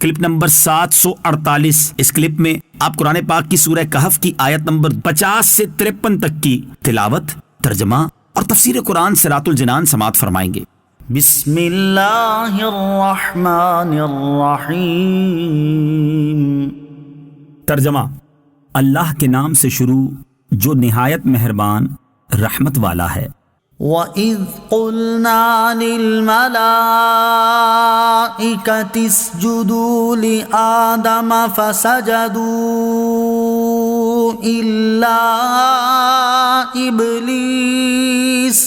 Clip number 748۔ اس clip میں آپ قرآن پاک کی سورہ کہف کی آیت نمبر 50 سے 53 تک کی تلاوت، ترجمہ اور تفسیر قرآن صراط الجنان سماعت فرمائیں گے۔ بسم اللہ الرحمن الرحیم۔ ترجمہ: اللہ کے نام سے شروع جو نہایت مہربان رحمت والا ہے۔ وَإِذْ قُلْنَا لِلْمَلَائِكَةِ اسْجُدُوا لِآدَمَ فَسَجَدُوا إِلَّا إِبْلِيسَ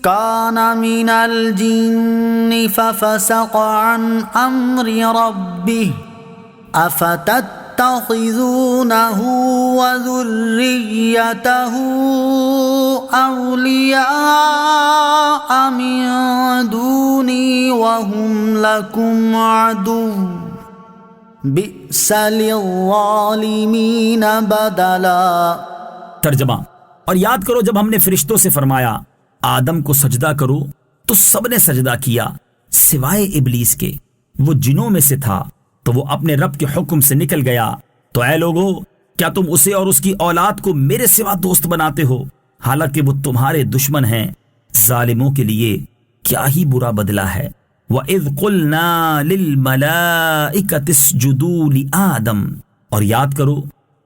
كَانَ مِنَ الْجِنِّ فَفَسَقَ عَنْ أَمْرِ رَبِّهِ تَتَّخِذُونَهُ وَذُرِّيَّتَهُ أَوْلِيَاءَ مِن دُونِي وَهُمْ لَكُمْ عَدُوٌّ بِئْسَ لِلظَّالِمِينَ بَدَلًا۔ ترجمہ: اور یاد کرو جب ہم نے فرشتوں سے فرمایا آدم کو سجدہ کرو تو سب نے سجدہ کیا سوائے ابلیس کے، وہ جنوں میں سے تھا تو وہ اپنے رب کے حکم سے نکل گیا۔ تو اے لوگو، کیا تم اسے اور اس کی اولاد کو میرے سوا دوست بناتے ہو، حالانکہ وہ تمہارے دشمن ہیں؟ ظالموں کے لیے کیا ہی برا بدلہ ہے۔ وَإِذْ قُلْنَا لِلْمَلَائِكَةِ اسْجُدُوا لِآدَمَ، اور یاد کرو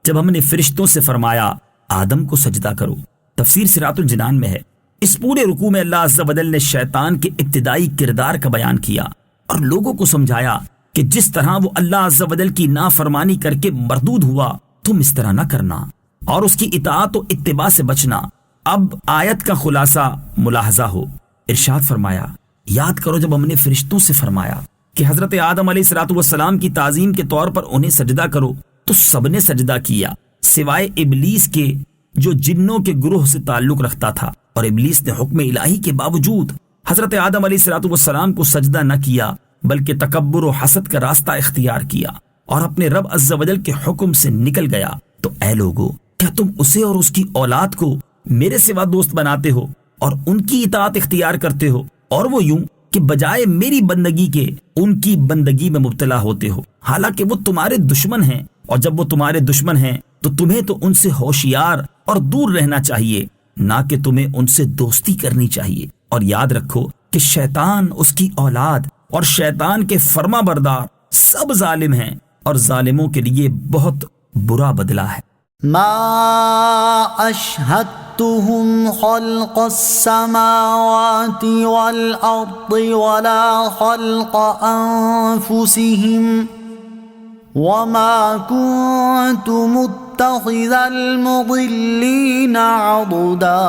جب ہم نے فرشتوں سے فرمایا آدم کو سجدہ کرو۔ تفسیر صراط الجنان میں ہے، اس پورے رکوع میں اللہ عز و جل نے شیطان کے ابتدائی کردار کا بیان کیا اور لوگوں کو سمجھایا کہ جس طرح وہ اللہ عز و جل کی نافرمانی کر کے مردود ہوا، تم اس طرح نہ کرنا اور اس کی اطاعت و اتباع سے بچنا۔ اب آیت کا خلاصہ ملاحظہ ہو۔ ارشاد فرمایا یاد کرو جب ہم نے فرشتوں سے فرمایا کہ حضرت آدم علیہ السلام کی تعظیم کے طور پر انہیں سجدہ کرو تو سب نے سجدہ کیا سوائے ابلیس کے جو جنوں کے گروہ سے تعلق رکھتا تھا، اور ابلیس نے حکم الہی کے باوجود حضرت آدم علیہ السلام کو سجدہ نہ کیا بلکہ تکبر و حسد کا راستہ اختیار کیا اور اپنے رب عز و جل کے حکم سے نکل گیا۔ تو اے لوگو، کیا تم اسے اور اس کی اولاد کو میرے سوا دوست بناتے ہو اور ان کی اطاعت اختیار کرتے ہو، اور وہ یوں کہ بجائے میری بندگی کے ان کی بندگی میں مبتلا ہوتے ہو، حالانکہ وہ تمہارے دشمن ہیں، اور جب وہ تمہارے دشمن ہیں تو تمہیں تو ان سے ہوشیار اور دور رہنا چاہیے، نہ کہ تمہیں ان سے دوستی کرنی چاہیے۔ اور یاد رکھو کہ شیطان، اس کی اولاد اور شیطان کے فرما بردار سب ظالم ہیں، اور ظالموں کے لیے بہت برا بدلہ ہے۔ ما اشہدتہم خلق السماوات والارض ولا خلق انفسہم وما كنت متخذ المضلین عضدا۔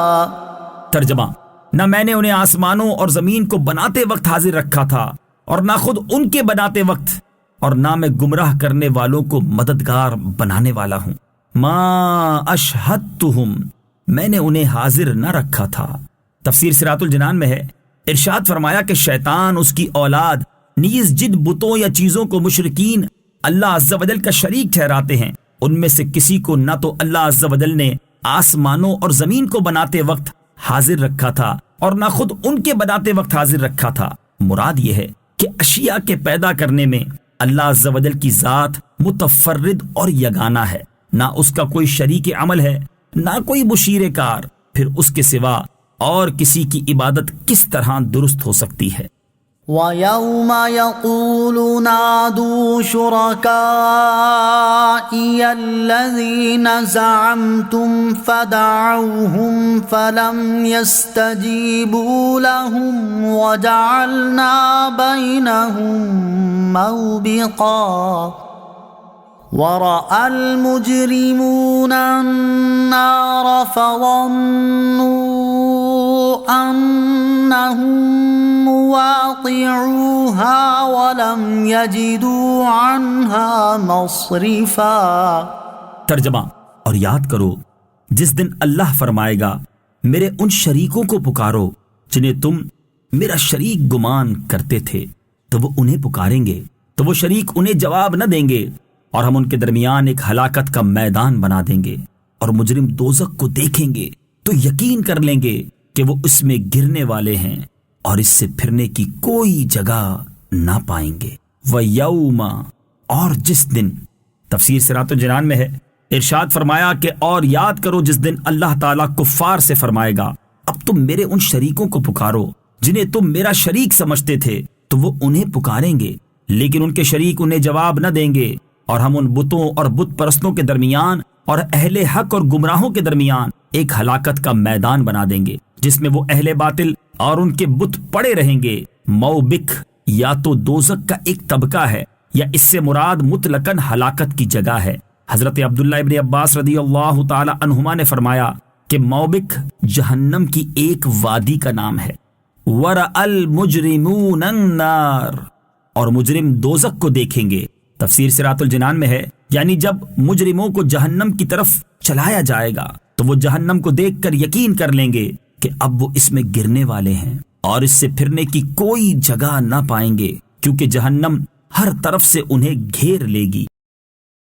ترجمہ: نہ میں نے انہیں آسمانوں اور زمین کو بناتے وقت حاضر رکھا تھا، اور نہ خود ان کے بناتے وقت، اور نہ میں گمراہ کرنے والوں کو مددگار بنانے والا ہوں۔ ما اشہدتہم، میں نے انہیں حاضر نہ رکھا تھا۔ تفسیر صراط الجنان میں ہے، ارشاد فرمایا کہ شیطان، اس کی اولاد نیز جن بتوں یا چیزوں کو مشرکین اللہ عز و جل کا شریک ٹھہراتے ہیں، ان میں سے کسی کو نہ تو اللہ عز و جل نے آسمانوں اور زمین کو بناتے وقت حاضر رکھا تھا اور نہ خود ان کے بناتے وقت حاضر رکھا تھا۔ مراد یہ ہے کہ اشیاء کے پیدا کرنے میں اللہ عز و جل کی ذات متفرد اور یگانہ ہے، نہ اس کا کوئی شریک عمل ہے، نہ کوئی مشیر کار، پھر اس کے سوا اور کسی کی عبادت کس طرح درست ہو سکتی ہے؟ وَيَوْمَ يَقُولُ نَادُوا شُرَكَائِيَ الَّذِينَ زَعَمْتُمْ فَدَعَوْهُمْ فَلَمْ يَسْتَجِيبُوا لَهُمْ وَجَعَلْنَا بَيْنَهُمْ مَوْبِقًا وَرَأَى الْمُجْرِمُونَ النَّارَ فَظَنُّوا أَنَّهُمْ مواقعوها ولم يجدوا عنها مصرفا۔ ترجمہ: اور یاد کرو جس دن اللہ فرمائے گا میرے ان شریکوں کو پکارو جنہیں تم میرا شریک گمان کرتے تھے، تو وہ انہیں پکاریں گے تو وہ شریک انہیں جواب نہ دیں گے، اور ہم ان کے درمیان ایک ہلاکت کا میدان بنا دیں گے، اور مجرم دوزخ کو دیکھیں گے تو یقین کر لیں گے کہ وہ اس میں گرنے والے ہیں اور اس سے پھرنے کی کوئی جگہ نہ پائیں گے۔ وَيَوْمَ اور جس دن، تفسیر صراط الجنان میں ہے، ارشاد فرمایا کہ اور یاد کرو جس دن اللہ تعالیٰ کفار سے فرمائے گا اب تم میرے ان شریکوں کو پکارو جنہیں تم میرا شریک سمجھتے تھے، تو وہ انہیں پکاریں گے لیکن ان کے شریک انہیں جواب نہ دیں گے، اور ہم ان بتوں اور بت پرستوں کے درمیان اور اہل حق اور گمراہوں کے درمیان ایک ہلاکت کا میدان بنا دیں گے جس میں وہ اہل باطل اور ان کے بت پڑے رہیں گے۔ موبک یا تو دوزخ کا ایک طبقہ ہے یا اس سے مراد مطلقاً ہلاکت کی جگہ ہے۔ حضرت عبداللہ ابن عباس رضی اللہ تعالی عنہما نے فرمایا کہ موبک جہنم کی ایک وادی کا نام ہے۔ وَرَأَ الْمُجْرِمُونَ النَّارَ اور مجرم دوزخ کو دیکھیں گے، تفسیر صراط الجنان میں ہے یعنی جب مجرموں کو جہنم کی طرف چلایا جائے گا تو وہ جہنم کو دیکھ کر یقین کر لیں گے کہ اب وہ اس میں گرنے والے ہیں اور اس سے پھرنے کی کوئی جگہ نہ پائیں گے، کیونکہ جہنم ہر طرف سے انہیں گھیر لے گی۔